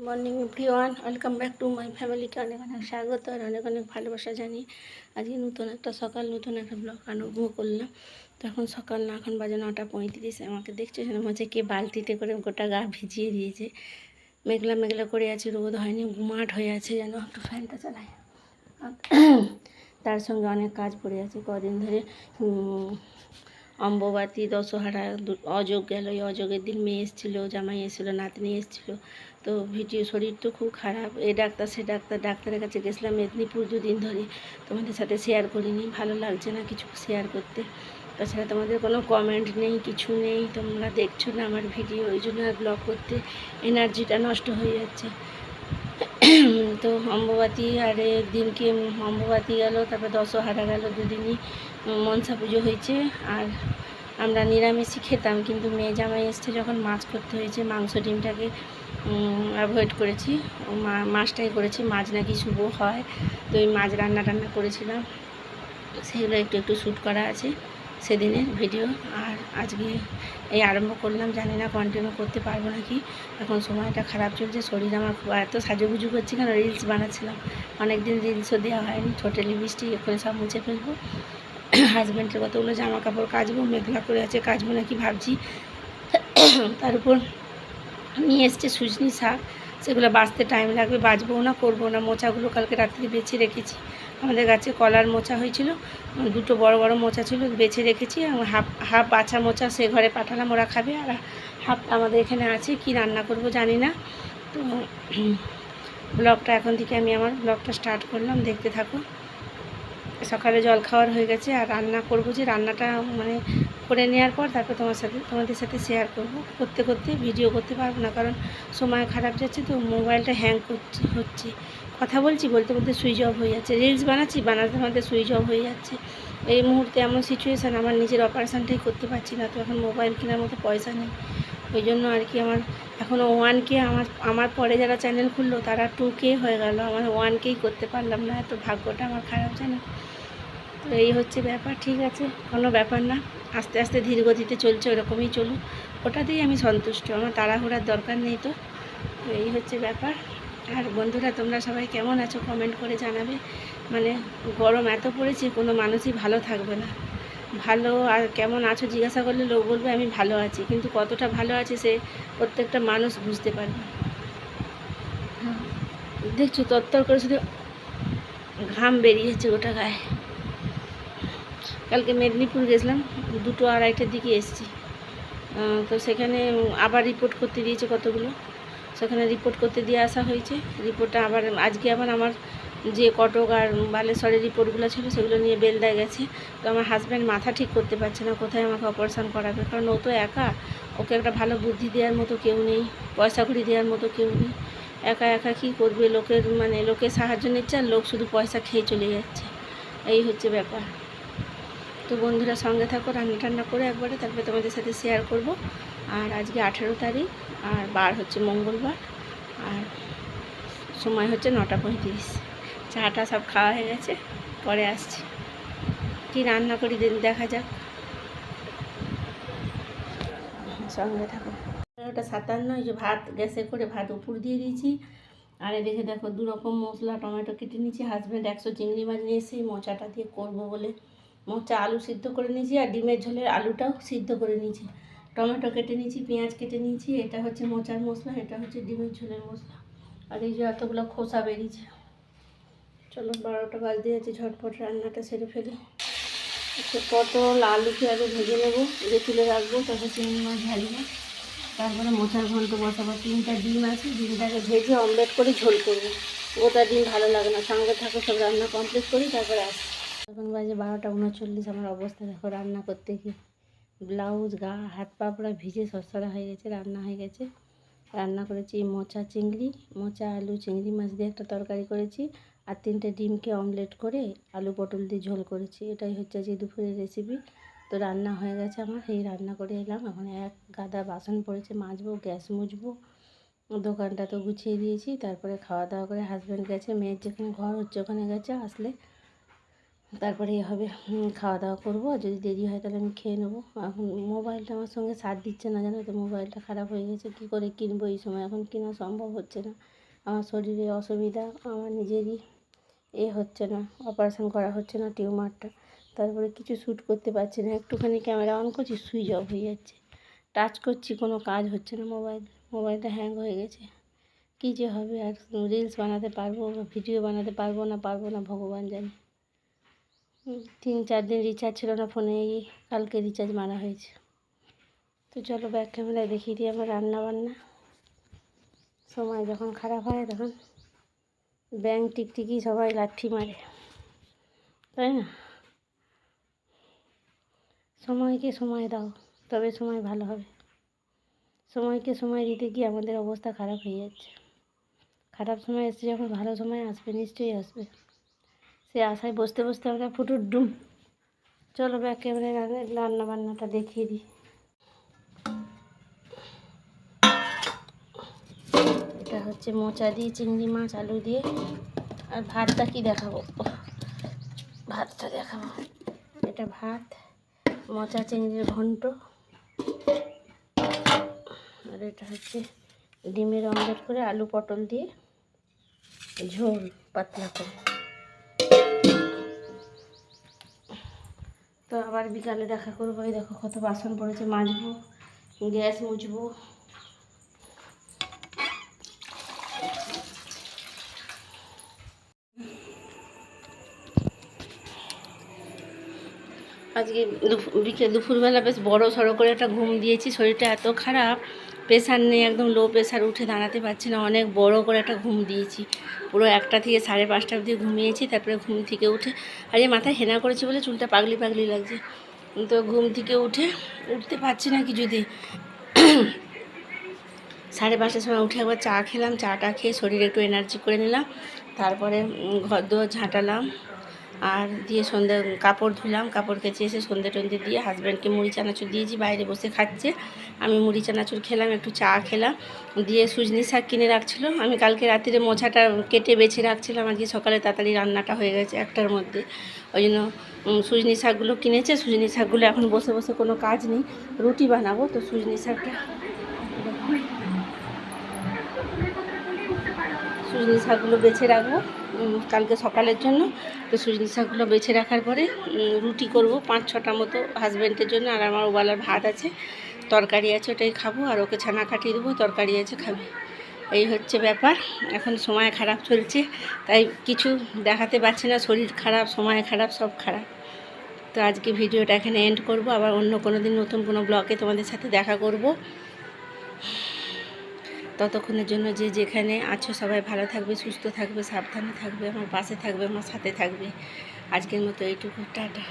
Morning everyone, welcome back to my ফ্যামিলিকে অনেক অনেক স্বাগত আর অনেক অনেক ভালোবাসা জানিয়ে আজকে নতুন একটা সকাল নতুন একটা ব্লগ আরম্ভ করলাম। তো এখন সকাল না, এখন বাজে 9:35। আমাকে দেখছো যেন হচ্ছে কে বালতিতে করে গোটা গা ভিজিয়ে দিয়েছে। মেঘলা মেঘলা করে আছে, রোদ হয়নি, গুমাট হয়ে আছে, যেন একটু ফ্যানটা চালাই। তার সঙ্গে অনেক কাজ পড়ে আছে কদিন ধরে। অম্বুবাতি, দশহারা, অযোগ গেল। এই অযোগের দিন মেয়ে এসেছিলো, জামাই এসেছিলো, নাতনি এসেছিলো। তো শরীর তো খুব খারাপ, এ ডাক্তার সে ডাক্তার, ডাক্তারের কাছে গেছিলাম মেদিনীপুর 2 দিন ধরে। তোমাদের সাথে শেয়ার করিনি, ভালো লাগছে না কিছু শেয়ার করতে। তাছাড়া তোমাদের কোনো কমেন্ট নেই, কিছু নেই, তোমরা দেখছো না আমার ভিডিও, ওই জন্য আর ব্লগ করতে এনার্জিটা নষ্ট হয়ে যাচ্ছে। তো অম্বুবাতি আর দিনকে অম্বুবাতি গেল, তারপর দশহারা গেল, 2 দিনই মনসা পুজো হয়েছে। আর আমরা নিরামিষই খেতাম, কিন্তু মেয়ে জামাই এসছে যখন মাছ করতে হয়েছে, মাংস ডিমটাকে অ্যাভয়েড করেছি, মাছটাই করেছি। মাছ নাকি শুভ হয়, তো ওই মাছ রান্না করেছিলাম, সেগুলো একটু একটু শ্যুট করা আছে সেদিনের ভিডিও। আর আজকে এই আরম্ভ করলাম, জানি না কন্টিনিউ করতে পারবো নাকি। এখন সময়টা খারাপ চলছে, শরীর আমার খুব, এত সাজুগুজু করছি কেন, রিলস বানাচ্ছিলাম। অনেক দিন রিলসও দেওয়া হয়নি, ঠোঁটে লিপস্টিক এখানে সব মুছে ফেলবো। হাজব্যান্ডের কতগুলো জামা কাপড় কাচবো, মেঘলা করে আছে, কাচবো নাকি ভাবছি। তার উপর নিয়ে এসছে সুজনি শাক, সেগুলো বাছতে টাইম লাগবে, বাছবো না, করবো না। মোচাগুলো কালকে রাত্রে বেছে রেখেছি, আমাদের গাছে কলার মোচা হয়েছিল, 2 বড় বড় মোচা ছিল, বেছে রেখেছি। হাফ বাছা মোচা সে ঘরে পাঠালাম, ওরা খাবে, আর হাফটা আমাদের এখানে আছে। কি রান্না করব জানি না। তো ব্লগটা এখন থেকে আমি আমার ব্লগটা স্টার্ট করলাম, দেখতে থাকো। সকালে জল খাওয়ার হয়ে গেছে, আর রান্না করব, যে রান্নাটা মানে করে নেওয়ার পর তারপর তোমাদের সাথে শেয়ার করব। করতে করতে ভিডিও করতে পারবো না, কারণ সময় খারাপ যাচ্ছে, তো মোবাইলটা হ্যাং হচ্ছে। কথা বলতে বলতে সুইচ অফ হয়ে যাচ্ছে, রিলস বানাতে সুইচ অফ হয়ে যাচ্ছে। এই মুহূর্তে এমন সিচুয়েশান, আমার নিজের অপারেশানটাই করতে পারছি না, তো এখন মোবাইল কেনার মতো পয়সা নেই। ওই জন্য আর কি আমার এখনও 1K, আমার পরে যারা চ্যানেল খুললো তারা 2K হয়ে গেল, আমার 1Kই করতে পারলাম না। এত ভাগ্যটা আমার খারাপ জানো। তো এই হচ্ছে ব্যাপার, ঠিক আছে, কোনো ব্যাপার না, আস্তে আস্তে ধীর গতিতে চলছে, ওরকমই চলুক, ওটাতেই আমি সন্তুষ্ট, আমার তাড়াহুড়ার দরকার নেই। তো এই হচ্ছে ব্যাপার। আর বন্ধুরা, তোমরা সবাই কেমন আছো কমেন্ট করে জানাবে। মানে গরম এত পড়েছে, কোনো মানুষই ভালো থাকবে না। ভালো আর কেমন আছো জিজ্ঞাসা করলে লোক বলবে আমি ভালো আছি, কিন্তু কতটা ভালো আছে সে প্রত্যেকটা মানুষ বুঝতে পারবে। দেখছো তত্তর করে শুধু ঘাম বেরিয়েছে গোটা গায়ে। কালকে মেদিনীপুর গেছিলাম, 2-2:30টার দিকে এসেছি। তো সেখানে আবার রিপোর্ট করতে দিয়েছে কতগুলো, সেখানে রিপোর্ট করতে দিয়ে আসা হয়েছে। রিপোর্টটা আবার আজকে আমার যে কটক আর বালেশ্বরের রিপোর্টগুলো ছিল সেগুলো নিয়ে বেলদায় গেছে। তো আমার হাজব্যান্ড মাথা ঠিক করতে পারছে না কোথায় আমাকে অপারেশান করাবে, কারণ ও তো একা, ওকে একটা ভালো বুদ্ধি দেওয়ার মতো কেউ নেই, পয়সা কড়ি দেওয়ার মতো কেউ নেই। একা একা কী করবে, লোকের সাহায্য নিচ্ছে, আর লোক শুধু পয়সা খেয়ে চলে যাচ্ছে, এই হচ্ছে ব্যাপার। তো বন্ধুরা সঙ্গে থাকো, রান্না করে একবারে, তারপরে তোমাদের সাথে শেয়ার করব। আর আজকে 18 তারিখ, আর বার হচ্ছে মঙ্গলবার, আর সময় হচ্ছে 9:35। চাটা সব খাওয়া হয়ে গেছে, পরে আসছি, কি রান্না করি দেখা যাক, সঙ্গে থাকো। 11:57, যে ভাত গ্যাসে করে ভাত উপর দিয়ে দিয়েছি। আর এদিকে দেখো 2 রকম মশলা, টমেটো কেটে নিয়েছি, হাজব্যান্ড 100 চিংড়ি মাছ নিয়ে এসে মোচাটা দিয়ে করবো বলে মোচা আলু সিদ্ধ করে নিয়েছি, আর ডিমের ঝোলের আলুটাও সিদ্ধ করে নিয়েছি। টমেটো কেটে নিয়েছি, পেঁয়াজ কেটে নিয়েছি, এটা হচ্ছে মোচার মশলা, এটা হচ্ছে ডিমের ঝোলের মশলা। আর এই যে এতগুলো খোসা বেরিয়েছে। চলো 12টা বাজতে যাচ্ছে, ঝটপট রান্নাটা সেরে ফেলি। একটু পটল আলুকে আগে ভেজে নেবো, ভেজে তুলে রাখবো, তারপর চিংড়ি মাছ ভাজবো, তারপরে মোচার ঘন্ট বসাবো। 3টা ডিম আছে, ডিমটাকে ভেজে অমলেট করে ঝোল করবো। গোটা ডিম ভালো লাগে না, সঙ্গে থাকো, সব রান্না কমপ্লিট করি তারপরে আসি। এখন বাজে 12:39, আমার অবস্থা দেখো রান্না করতে গিয়ে, ব্লাউজ গা হাত পা পুরো ভিজে সরসরা হয়ে গেছে। রান্না হয়ে গেছে, রান্না করেছি মোচা আলু চিংড়ি মাছ দিয়ে একটা তরকারি করেছি, আর 3টে ডিমকে অমলেট করে আলু পটল দিয়ে ঝোল করেছি। এটাই হচ্ছে যে দুপুরের রেসিপি। তো রান্না হয়ে গেছে আমার, এই রান্না করে এলাম। এখন এক গাদা বাসন পড়েছে, মাজবো, গ্যাস মুছবো, দোকানটা তো গুছিয়ে দিয়েছি। তারপরে খাওয়া দাওয়া করে হাজব্যান্ড গেছে, মেয়ের যেখানে ঘর হচ্ছে ওখানে গেছে, আসলে তারপরে হবে খাওয়া দাওয়া করবো, যদি দেরি হয় তাহলে আমি খেয়ে নেবো। এখন মোবাইলটা আমার সঙ্গে সাথ দিচ্ছে না, জানো তো, মোবাইলটা খারাপ হয়ে গেছে। কী করে কিনবো এই সময়, এখন কেনা সম্ভব হচ্ছে না। আমার শরীরে অসুবিধা, আমার নিজেরই হচ্ছে না, অপারেশন করা হচ্ছে না টিউমারটা, তারপরে কিছু শ্যুট করতে পারছি না। একটুখানি ক্যামেরা অন করছি, সুইচ অফ হয়ে যাচ্ছে, টাচ করছি, কোনো কাজ হচ্ছে না। মোবাইলটা হ্যাং হয়ে গেছে। কী যে হবে, আর রিলস বানাতে পারবো, ভিডিও বানাতে পারবো না ভগবান জানে। 3-4 দিন রিচার্জ ছিল না ফোনে, এই কালকে রিচার্জ মারা হয়েছে। তো চলো ব্যাক ক্যামেরায় দেখিয়ে দিই আমার রান্নাবান্না। সময় যখন খারাপ হয় তখন ব্যাঙ টিকটিকি সবাই লাথি মারে, তাই না? সময়কে সময় দাও, তবে সময় ভালো হবে। সময়কে সময় দিতে গিয়ে আমাদের অবস্থা খারাপ হয়ে যাচ্ছে। খারাপ সময় এসছে যখন, ভালো সময় আসবে, নিশ্চয়ই আসবে। সে আশায় বসতে বসতে আমরা ফুটুর ডুম। চলো ব্যাক ক্যামেরায় রান্না বান্নাটা দেখিয়ে দিই। এটা হচ্ছে মোচা দিয়ে চিংড়ি মাছ আলু দিয়ে, আর ভাতটা কি দেখাবো, ভাতটা দেখাবো। এটা ভাত, মোচা চিংড়ির ঘন্ট, আর এটা হচ্ছে ডিমের অমলেট করে আলু পটল দিয়ে ঝোল পাতলা করে। তো আবার বিকালে দেখা করবো। এই দেখো কত বাসন পড়েছে, মাজবো, গ্যাস মুছবো। আজকে দুপুরবেলা বেশ বড় সড়ো করে একটা ঘুম দিয়েছি। শরীরটা এত খারাপ, প্রেশার নেই, একদম লো প্রেশার, উঠে দাঁড়াতে পারছি না। অনেক বড় করে একটা ঘুম দিয়েছি, পুরো 1টা থেকে 5:30 অবধি ঘুমিয়েছি। তারপরে ঘুম থেকে উঠে, আর এই মাথায় হেনা করেছি বলে চুলটা পাগলি পাগলি লাগছে। তো ঘুম থেকে উঠতে পারছি না কিছুতেই। 5:30টার সময় উঠে একবার চা খেলাম, চাটা খেয়ে শরীরে একটু এনার্জি করে নিলাম। তারপরে ঘর দুয়ার ঝাঁটালাম, আর দিয়ে সন্ধ্যে কাপড় ধুলাম, কাপড় কেচে এসে সন্ধ্যে টন্ধে দিয়ে হাজব্যান্ডকে মুড়ি চানাচুর দিয়েছি, বাইরে বসে খাচ্ছে। আমি মুড়ি চানাচুর খেলাম, একটু চা খেলাম, দিয়ে সুজনি শাক কিনে রাখছিলো। আমি কালকে রাত্রে মোছাটা কেটে বেছে রাখছিলাম, আজকে সকালে তাড়াতাড়ি রান্নাটা হয়ে গেছে 1টার মধ্যে। ওই জন্য সুজনি শাকগুলো কিনেছে। সুজনি শাকগুলো এখন বসে বসে কোনো কাজ নেই, রুটি বানাবো। তো সুজনি শাকগুলো বেছে রাখবো কালকে সকালের জন্য। তো সুজনি শাকগুলো বেছে রাখার পরে রুটি করব 5-6টা মতো হাজব্যান্ডের জন্য, আর আমার ওবেলার ভাত আছে, তরকারি আছে, ওটাই খাবো। আর ওকে ছানা কাটিয়ে দেবো, তরকারি আছে, খাবে। এই হচ্ছে ব্যাপার। এখন সময় খারাপ চলছে, তাই কিছু দেখাতে পারছি না। শরীর খারাপ, সময় খারাপ, সব খারাপ। তো আজকে ভিডিওটা এখানে এন্ড করব। আবার অন্য কোনো দিন নতুন কোনো ব্লগে তোমাদের সাথে দেখা করব। ততক্ষণের জন্য যে যেখানে আছো সবাই ভালো থাকবে, সুস্থ থাকবে, সাবধানে থাকবে, আমার পাশে থাকবে, আমার সাথে থাকবে। আজকের মতো এইটুকু, টাটা।